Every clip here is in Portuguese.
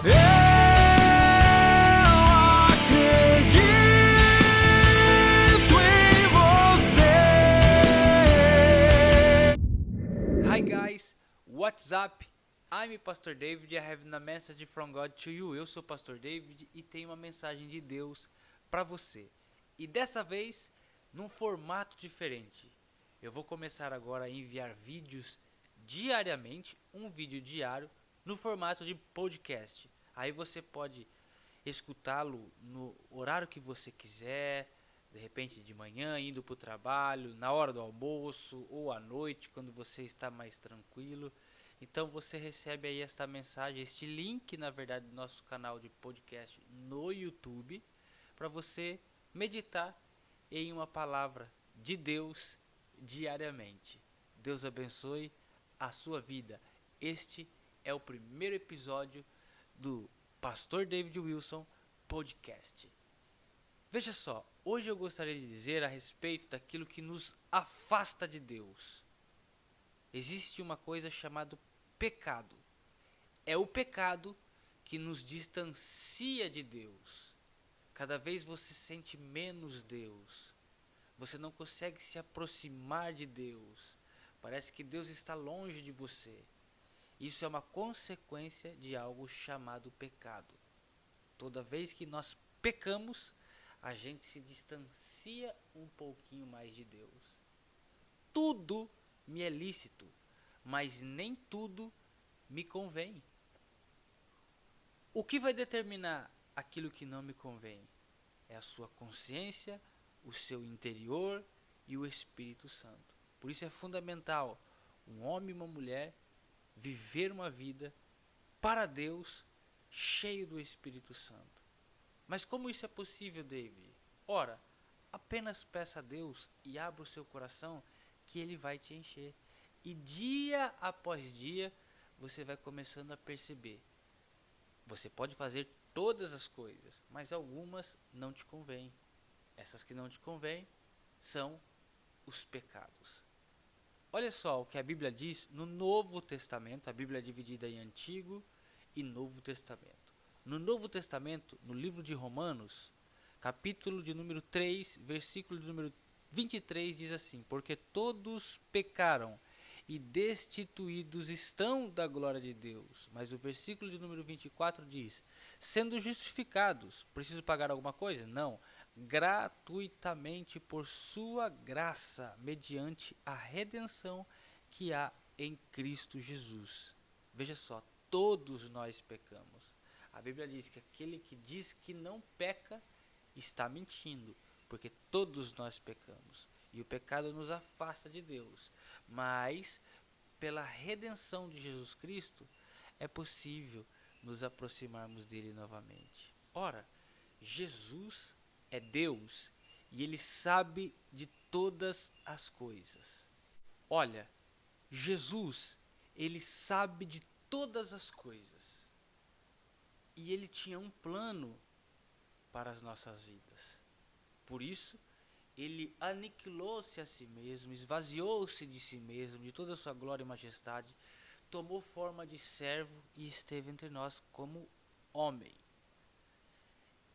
Hi guys, what's up? I'm Pastor David. I have a message from God to you. Eu sou o Pastor David e tenho uma mensagem de Deus para você. E dessa vez, num formato diferente. Eu vou começar agora a enviar vídeos diariamente, um vídeo diário, no formato de podcast. Aí você pode escutá-lo no horário que você quiser, de repente de manhã, indo para o trabalho, na hora do almoço ou à noite, quando você está mais tranquilo. Então você recebe aí esta mensagem, este link, na verdade, do nosso canal de podcast no YouTube, para você meditar em uma palavra de Deus diariamente. Deus abençoe a sua vida. Este é o primeiro episódio do Pastor David Wilson Podcast. Veja só, hoje eu gostaria de dizer a respeito daquilo que nos afasta de Deus. Existe uma coisa chamada pecado. É o pecado que nos distancia de Deus. Cada vez você sente menos Deus. Você não consegue se aproximar de Deus. Parece que Deus está longe de você. Isso é uma consequência de algo chamado pecado. Toda vez que nós pecamos, a gente se distancia um pouquinho mais de Deus. Tudo me é lícito, mas nem tudo me convém. O que vai determinar aquilo que não me convém? É a sua consciência, o seu interior e o Espírito Santo. Por isso é fundamental um homem e uma mulher viver uma vida para Deus, cheio do Espírito Santo. Mas como isso é possível, David? Ora, apenas peça a Deus e abra o seu coração que Ele vai te encher. E dia após dia você vai começando a perceber. Você pode fazer todas as coisas, mas algumas não te convêm. Essas que não te convêm são os pecados. Olha só o que a Bíblia diz no Novo Testamento. A Bíblia é dividida em Antigo e Novo Testamento. No Novo Testamento, no livro de Romanos, capítulo de número 3, versículo de número 23, diz assim: porque todos pecaram e destituídos estão da glória de Deus. Mas o versículo de número 24 diz: sendo justificados, preciso pagar alguma coisa? Não. Gratuitamente por sua graça, mediante a redenção que há em Cristo Jesus. Veja só, todos nós pecamos. A Bíblia diz que aquele que diz que não peca está mentindo, porque todos nós pecamos. E o pecado nos afasta de Deus. Mas, pela redenção de Jesus Cristo, é possível nos aproximarmos dele novamente. Ora, Jesus é Deus e Ele sabe de todas as coisas. Olha, Jesus, Ele sabe de todas as coisas. E Ele tinha um plano para as nossas vidas. Por isso, Ele aniquilou-se a si mesmo, esvaziou-se de si mesmo, de toda a sua glória e majestade, tomou forma de servo e esteve entre nós como homem.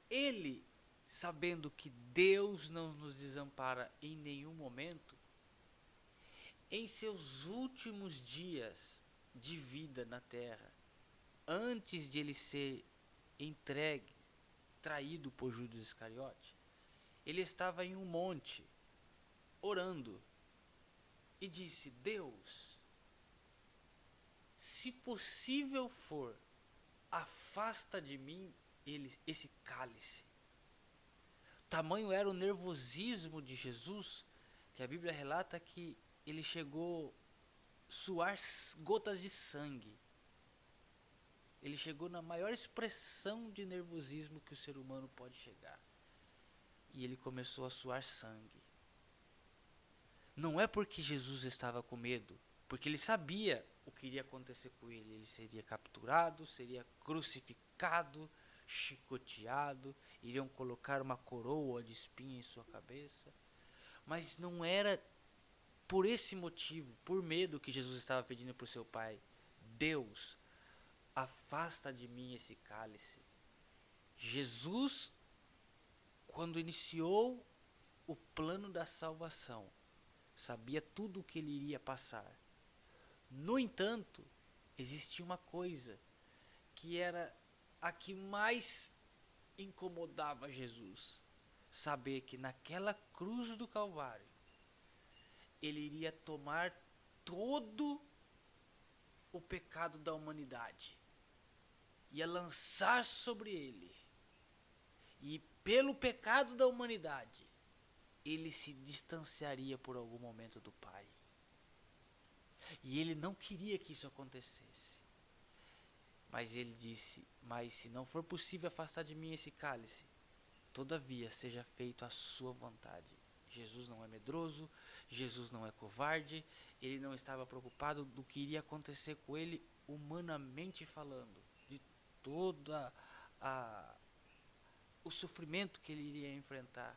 Ele, sabendo que Deus não nos desampara em nenhum momento, em seus últimos dias de vida na terra, antes de ele ser entregue, traído por Judas Iscariote, ele estava em um monte, orando, e disse: Deus, se possível for, afasta de mim esse cálice. Tamanho era o nervosismo de Jesus, que a Bíblia relata que ele chegou a suar gotas de sangue. Ele chegou na maior expressão de nervosismo que o ser humano pode chegar. E ele começou a suar sangue. Não é porque Jesus estava com medo, porque ele sabia o que iria acontecer com ele. Ele seria capturado, seria crucificado, chicoteado, iriam colocar uma coroa de espinho em sua cabeça. Mas não era por esse motivo, por medo, que Jesus estava pedindo para o seu Pai: Deus, afasta de mim esse cálice. Jesus, quando iniciou o plano da salvação, sabia tudo o que ele iria passar. No entanto, existia uma coisa que era a que mais incomodava Jesus: saber que naquela cruz do Calvário ele iria tomar todo o pecado da humanidade, ia lançar sobre ele, e pelo pecado da humanidade ele se distanciaria por algum momento do Pai. E ele não queria que isso acontecesse. Mas ele disse: mas se não for possível afastar de mim esse cálice, todavia seja feito a sua vontade. Jesus não é medroso, Jesus não é covarde, ele não estava preocupado do que iria acontecer com ele humanamente falando, de toda o sofrimento que ele iria enfrentar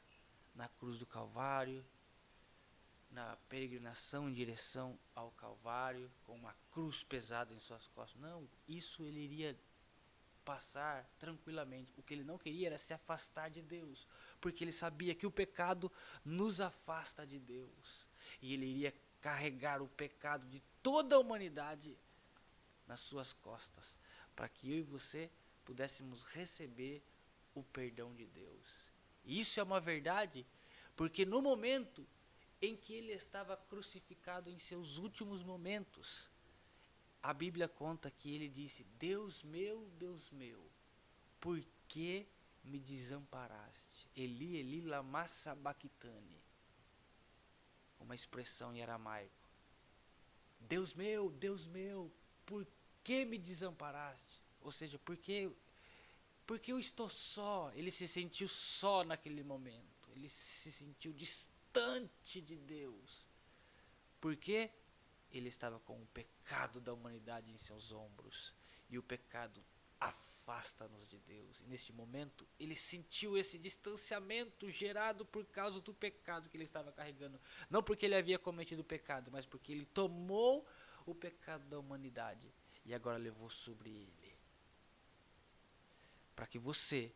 na cruz do Calvário, na peregrinação em direção ao Calvário, com uma cruz pesada em suas costas. Não, isso ele iria passar tranquilamente. O que ele não queria era se afastar de Deus, porque ele sabia que o pecado nos afasta de Deus, e ele iria carregar o pecado de toda a humanidade nas suas costas, para que eu e você pudéssemos receber o perdão de Deus. E isso é uma verdade, porque no momento em que ele estava crucificado, em seus últimos momentos, a Bíblia conta que ele disse: Deus meu, por que me desamparaste? Eli, Eli, lama sabachthani. Uma expressão em aramaico. Deus meu, por que me desamparaste? Ou seja, porque eu estou só. Ele se sentiu só naquele momento. Ele se sentiu distante de Deus. Por quê? Ele estava com o pecado da humanidade em seus ombros. E o pecado afasta-nos de Deus. E neste momento, ele sentiu esse distanciamento gerado por causa do pecado que ele estava carregando. Não porque ele havia cometido o pecado, mas porque ele tomou o pecado da humanidade e agora levou sobre ele. Para que você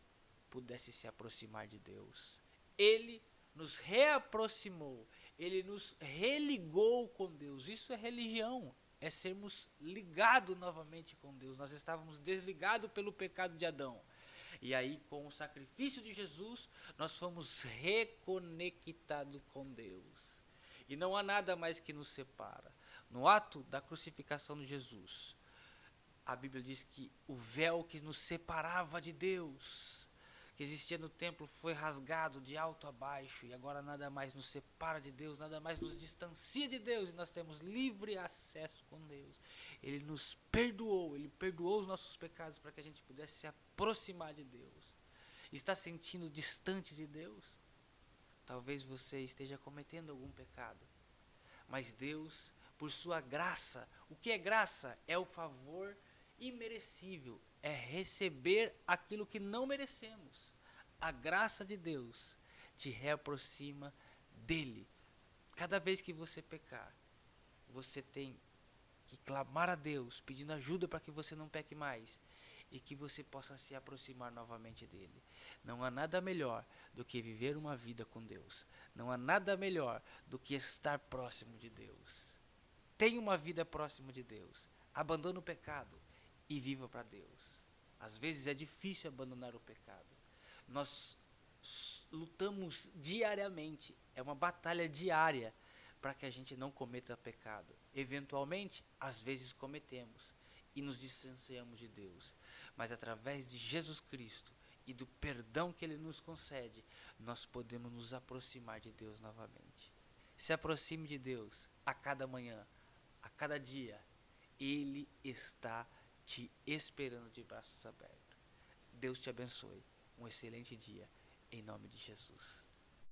pudesse se aproximar de Deus. Ele nos reaproximou. Ele nos religou com Deus. Isso é religião. É sermos ligados novamente com Deus. Nós estávamos desligados pelo pecado de Adão. E aí, com o sacrifício de Jesus, nós fomos reconectados com Deus. E não há nada mais que nos separa. No ato da crucificação de Jesus, a Bíblia diz que o véu que nos separava de Deus, que existia no templo, foi rasgado de alto a baixo, e agora nada mais nos separa de Deus, nada mais nos distancia de Deus, e nós temos livre acesso com Deus. Ele nos perdoou, ele perdoou os nossos pecados para que a gente pudesse se aproximar de Deus. Está sentindo distante de Deus? Talvez você esteja cometendo algum pecado, mas Deus, por sua graça, o que é graça? É o favor imerecível, é receber aquilo que não merecemos. A graça de Deus te reaproxima dele. Cada vez que você pecar, você tem que clamar a Deus, pedindo ajuda para que você não peque mais e que você possa se aproximar novamente dele. Não há nada melhor do que viver uma vida com Deus. Não há nada melhor do que estar próximo de Deus. Tenha uma vida próxima de Deus. Abandone o pecado e viva para Deus. Às vezes é difícil abandonar o pecado. Nós lutamos diariamente. É uma batalha diária para que a gente não cometa pecado. Eventualmente, às vezes cometemos e nos distanciamos de Deus. Mas através de Jesus Cristo e do perdão que Ele nos concede, nós podemos nos aproximar de Deus novamente. Se aproxime de Deus a cada manhã, a cada dia. Ele está te esperando de braços abertos. Deus te abençoe. Um excelente dia, em nome de Jesus.